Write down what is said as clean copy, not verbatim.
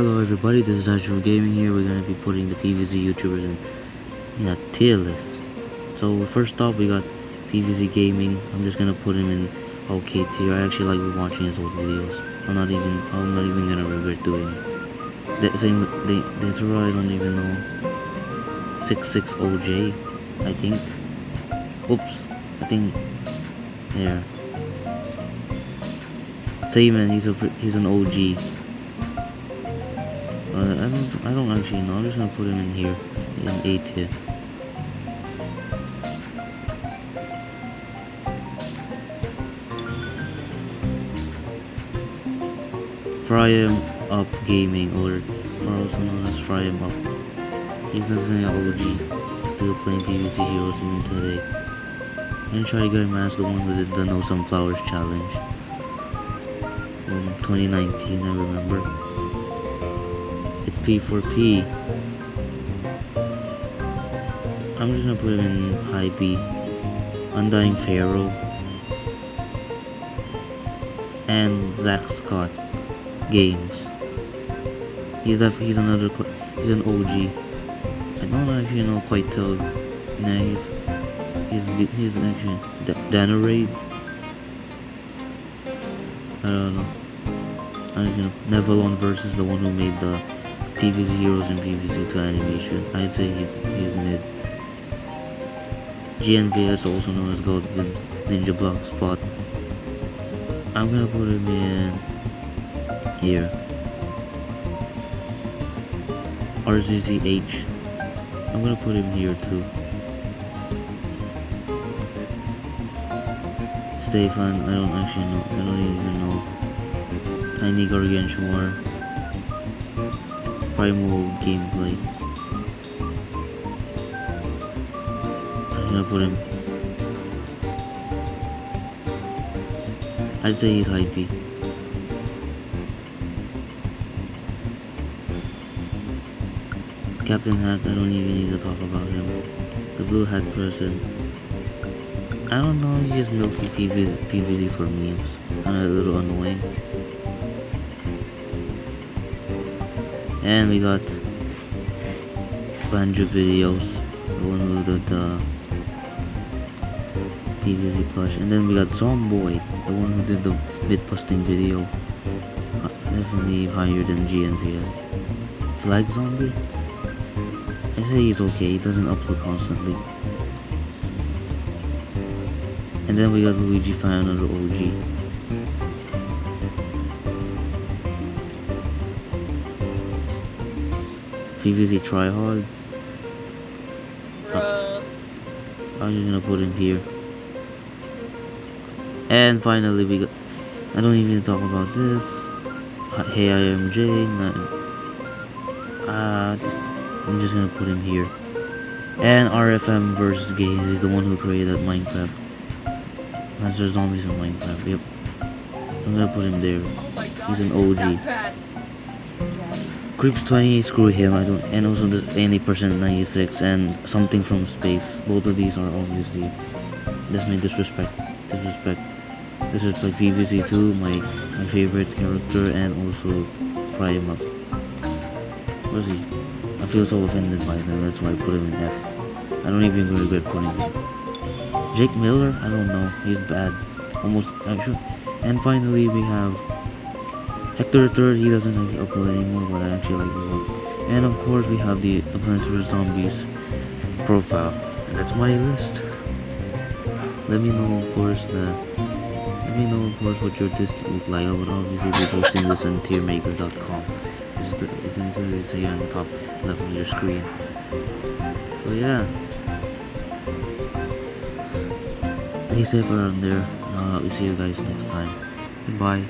Hello everybody, this is Actual Gaming here. We're gonna be putting the PVZ YouTubers in a tier list. So first off, we got PVZ Gaming. I'm just gonna put him in OK tier. I actually like watching his old videos. I'm not even gonna regret doing it. The same with the intro, I don't even know. 66OJ, I think. Oops, I think there. Same man, he's an OG. I don't actually know. I'm just gonna put him in here in A tier. Fry him up gaming, or also known as Fry him up. He's definitely an OG. Still playing PVZ heroes even today. And Try Guy Man's the one who did the No Sunflowers challenge. 2019, I remember. It's P4P. I'm just gonna put him in high B. Undying Pharaoh. And Zach Scott Games. He's an OG. I don't actually know quite tell. Nah, he's actually Danarade. I don't know. I'm just gonna Nevalon versus the one who made the PVZ Heroes and PVZ 2 animation. I'd say he's mid. GNVS, also known as Golden Ninja Block Spot. I'm gonna put him in here. RZZH. I'm gonna put him here too. Stefan, I don't actually know. I don't even know. Tiny Gargantuar. Primal Gameplay. I'm gonna put him. I'd say he's high P. Captain Hat, I don't even need to talk about him. The blue hat person. I don't know, he's just milky PVZ for memes. Kinda a little annoying. And we got Banjo Videos, the one who did the PVZ plush. And then we got Zomboid, the one who did the myth-busting video. Definitely higher than GNVS. Flag Zombie? I say he's okay, he doesn't upload constantly. And then we got Luigi Fan, another OG. PVZ Tryhard. I'm just gonna put him here. And finally we got, I don't even talk about this. Hey IMJ. I'm just gonna put him here. And RFM versus Games, he's the one who created Minecraft. Master Zombies in Minecraft, yep. I'm gonna put him there. He's an OG. Creeps 20, screw him, I don't, and also the 80% 96 and something from space. Both of these are obviously definitely disrespect PVZ2, my favorite character, and also Fry him up. Where's he? I feel so offended by them, that's why I put him in F. I don't even regret putting him. Jake Miller, I don't know, he's bad. Almost, actually. And finally we have Hector III, he doesn't actually upload anymore, but I actually like his work. And of course we have the Plants vs Zombies profile. And that's my list. Let me know of course what your list look like. I would obviously be posting this on tiermaker.com. You can clearly see on the top left of your screen. So yeah. Stay safe around there. I'll see you guys next time. Goodbye.